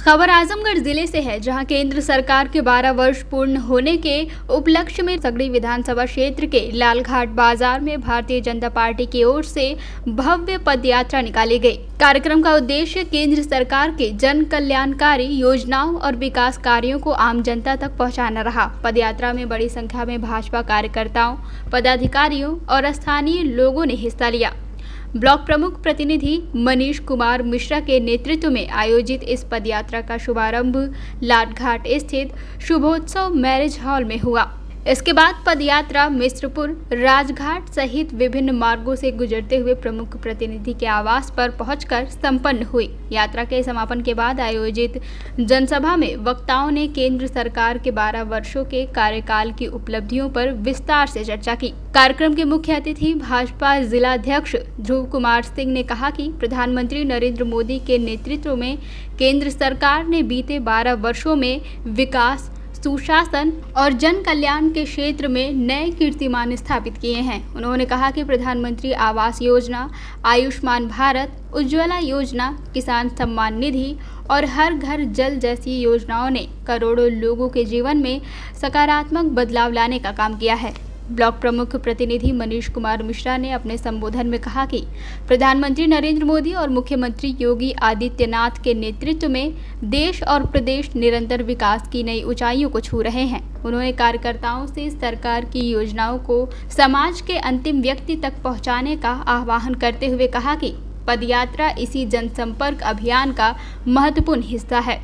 खबर आजमगढ़ जिले से है, जहां केंद्र सरकार के 12 वर्ष पूर्ण होने के उपलक्ष्य में सगड़ी विधानसभा क्षेत्र के लालघाट बाजार में भारतीय जनता पार्टी की ओर से भव्य पदयात्रा निकाली गई। कार्यक्रम का उद्देश्य केंद्र सरकार के जन कल्याणकारी योजनाओं और विकास कार्यों को आम जनता तक पहुंचाना रहा। पदयात्रा में बड़ी संख्या में भाजपा कार्यकर्ताओं, पदाधिकारियों और स्थानीय लोगों ने हिस्सा लिया। ब्लॉक प्रमुख प्रतिनिधि मनीष कुमार मिश्रा के नेतृत्व में आयोजित इस पदयात्रा का शुभारंभ लालघाट स्थित शुभोत्सव मैरिज हॉल में हुआ। इसके बाद पदयात्रा मिश्रपुर, राजघाट सहित विभिन्न मार्गों से गुजरते हुए प्रमुख प्रतिनिधि के आवास पर पहुंचकर संपन्न हुई। यात्रा के समापन के बाद आयोजित जनसभा में वक्ताओं ने केंद्र सरकार के 12 वर्षों के कार्यकाल की उपलब्धियों पर विस्तार से चर्चा की। कार्यक्रम के मुख्य अतिथि भाजपा जिलाध्यक्ष ध्रुव कुमार सिंह ने कहा कि प्रधानमंत्री नरेंद्र मोदी के नेतृत्व में केंद्र सरकार ने बीते 12 वर्षों में विकास, सुशासन और जन कल्याण के क्षेत्र में नए कीर्तिमान स्थापित किए हैं। उन्होंने कहा कि प्रधानमंत्री आवास योजना, आयुष्मान भारत, उज्ज्वला योजना, किसान सम्मान निधि और हर घर जल जैसी योजनाओं ने करोड़ों लोगों के जीवन में सकारात्मक बदलाव लाने का काम किया है। ब्लॉक प्रमुख प्रतिनिधि मनीष कुमार मिश्रा ने अपने संबोधन में कहा कि प्रधानमंत्री नरेंद्र मोदी और मुख्यमंत्री योगी आदित्यनाथ के नेतृत्व में देश और प्रदेश निरंतर विकास की नई ऊंचाइयों को छू रहे हैं। उन्होंने कार्यकर्ताओं से सरकार की योजनाओं को समाज के अंतिम व्यक्ति तक पहुंचाने का आह्वान करते हुए कहा कि पदयात्रा इसी जनसंपर्क अभियान का महत्वपूर्ण हिस्सा है।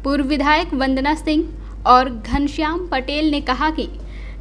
पूर्व विधायक वंदना सिंह और घनश्याम पटेल ने कहा कि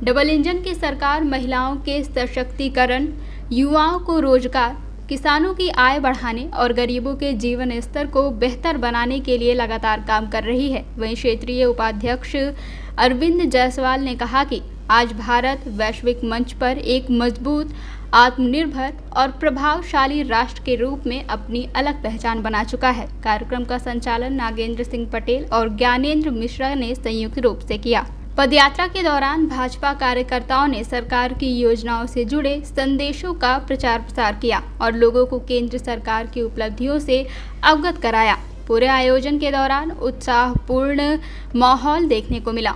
डबल इंजन की सरकार महिलाओं के सशक्तिकरण, युवाओं को रोजगार, किसानों की आय बढ़ाने और गरीबों के जीवन स्तर को बेहतर बनाने के लिए लगातार काम कर रही है। वहीं क्षेत्रीय उपाध्यक्ष अरविंद जायसवाल ने कहा कि आज भारत वैश्विक मंच पर एक मजबूत, आत्मनिर्भर और प्रभावशाली राष्ट्र के रूप में अपनी अलग पहचान बना चुका है। कार्यक्रम का संचालन नागेंद्र सिंह पटेल और ज्ञानेंद्र मिश्रा ने संयुक्त रूप से किया। पदयात्रा के दौरान भाजपा कार्यकर्ताओं ने सरकार की योजनाओं से जुड़े संदेशों का प्रचार प्रसार किया और लोगों को केंद्र सरकार की उपलब्धियों से अवगत कराया। पूरे आयोजन के दौरान उत्साहपूर्ण माहौल देखने को मिला।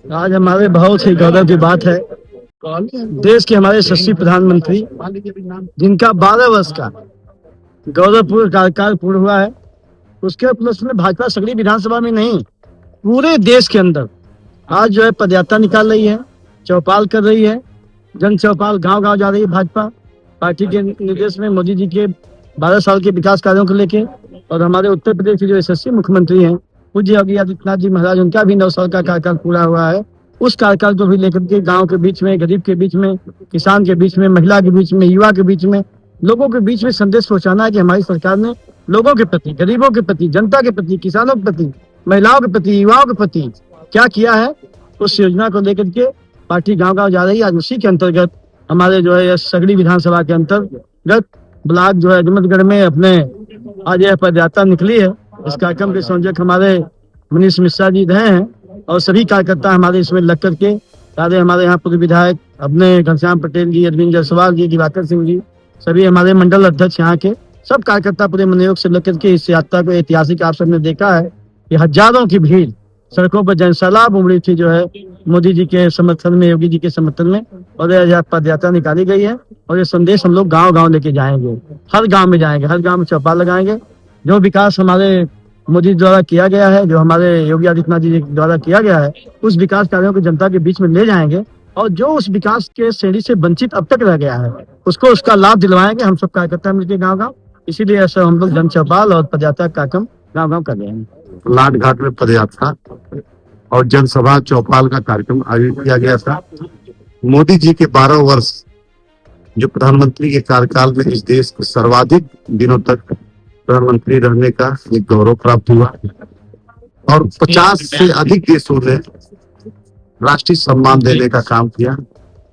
आज हमारे बहुत ही गौरव की बात है, देश के हमारे यशस्वी प्रधानमंत्री जिनका 12 वर्ष का गौरवपूर्ण कार्यकाल पूर्ण हुआ है, उसके उपलक्ष्य में भाजपा सगड़ी विधानसभा में नहीं, पूरे देश के अंदर आज जो है पदयात्रा निकाल रही है, चौपाल कर रही है। जन चौपाल गांव गांव जा रही है भाजपा पार्टी के निर्देश में, मोदी जी के 12 साल के विकास कार्यों को लेके। और हमारे उत्तर प्रदेश के जो यशस्वी मुख्यमंत्री हैं पूज्य योगी आदित्यनाथ जी महाराज, उनका भी 9 साल का कार्यकाल पूरा हुआ है। उस कार्यकाल को भी लेकर के गाँव के बीच में, गरीब के बीच में, किसान के बीच में, महिला के बीच में, युवा के बीच में, लोगों के बीच में संदेश पहुँचाना है कि हमारी सरकार ने लोगों के प्रति, गरीबों के प्रति, जनता के प्रति, किसानों के प्रति, महिलाओं के प्रति, युवाओं के प्रति क्या किया है। उस योजना को लेकर के पार्टी गांव गांव जा रही है। आज उसी के अंतर्गत हमारे जो है सगड़ी विधानसभा के अंतर्गत ब्लॉक जो है अजमतगढ़ में अपने आज यह पदयात्रा निकली है। इस कार्यक्रम के संयोजक हमारे मनीष मिश्रा जी रहे हैं और सभी कार्यकर्ता हमारे इसमें लग करके सारे हमारे यहाँ पूर्व विधायक अपने घनश्याम पटेल जी, अरविंद जायसवाल जी, दिवाकर सिंह जी, सभी हमारे मंडल अध्यक्ष यहाँ के सब कार्यकर्ता पूरे मनोयोग से लग करके इस यात्रा को ऐतिहासिक आप सबने देखा है कि हजारों की भीड़ सड़कों पर जनसैलाब उमड़ी थी जो है मोदी जी के समर्थन में, योगी जी के समर्थन में। और यह पदयात्रा निकाली गई है और ये संदेश हम लोग गांव गांव लेके जाएंगे, हर गांव में जाएंगे, हर गांव में चौपाल लगाएंगे। जो विकास हमारे मोदी द्वारा किया गया है, जो हमारे योगी आदित्यनाथ जी द्वारा किया गया है, उस विकास कार्यों को जनता के बीच में ले जाएंगे और जो उस विकास के श्रेणी से वंचित अब तक रह गया है उसको उसका लाभ दिलवाएंगे हम सब कार्यकर्ता मिलकर गाँव गाँव। इसीलिए ऐसा हम लोग जन चौपाल और पदयात्रा कार्यक्रम गाँव गाँव कर रहे हैं। लालघाट में पदयात्रा और जनसभा चौपाल का कार्यक्रम आयोजित किया गया था। मोदी जी के 12 वर्ष जो प्रधानमंत्री के कार्यकाल में इस देश को सर्वाधिक दिनों तक प्रधानमंत्री रहने का एक गौरव प्राप्त हुआ और 50 से अधिक देशों ने राष्ट्रीय सम्मान देने का काम किया।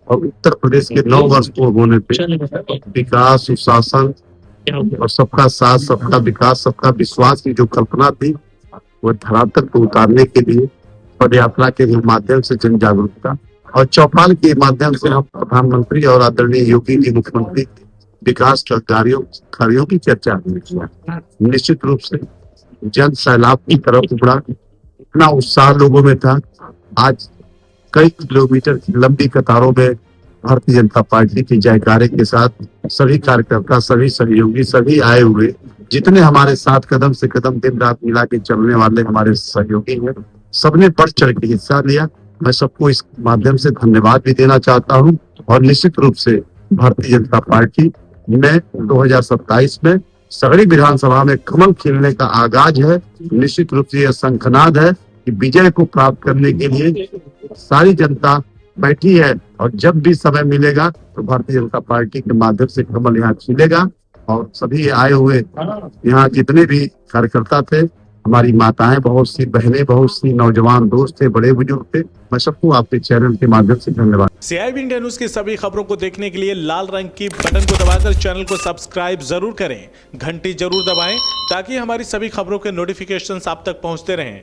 और उत्तर प्रदेश के 9 वर्ष पूर्ण होने पे विकास, सुशासन और सबका साथ, सबका विकास, सबका विश्वास की जो कल्पना थी वो धरातल को उतारने के लिए पदयात्रा के माध्यम से जन जागरूकता और चौपाल के माध्यम से हम प्रधानमंत्री और आदरणीय योगी जी मुख्यमंत्री विकास कार्यों की चर्चा हमने किया। निश्चित रूप से जन सैलाब की तरफ उमड़ा, इतना उत्साह लोगों में था। आज कई किलोमीटर की लंबी कतारों में भारतीय जनता पार्टी के जयकारे के साथ सभी कार्यकर्ता, सभी सहयोगी, सभी आए हुए, जितने हमारे साथ कदम से कदम दिन रात मिला के चलने वाले हमारे सहयोगी हैं, सबने बढ़ चढ़ के हिस्सा लिया। मैं सबको इस माध्यम से धन्यवाद भी देना चाहता हूं और निश्चित रूप से भारतीय जनता पार्टी में 2027 में सगड़ी विधानसभा में कमल खिलने का आगाज है। निश्चित रूप से यह शंखनाद है कि विजय को प्राप्त करने के लिए सारी जनता बैठी है और जब भी समय मिलेगा तो भारतीय जनता पार्टी के माध्यम से कमल यहाँ खिलेगा। और सभी आए हुए यहाँ जितने भी कार्यकर्ता थे, हमारी माताएं बहुत सी, बहनें बहुत सी, नौजवान दोस्त थे, बड़े बुजुर्ग थे, मैं सबको आपके चैनल के माध्यम से धन्यवाद। CIB इंडिया न्यूज की सभी खबरों को देखने के लिए लाल रंग की बटन को दबाकर चैनल को सब्सक्राइब जरूर करें, घंटी जरूर दबाएं ताकि हमारी सभी खबरों के नोटिफिकेशन आप तक पहुंचते रहें।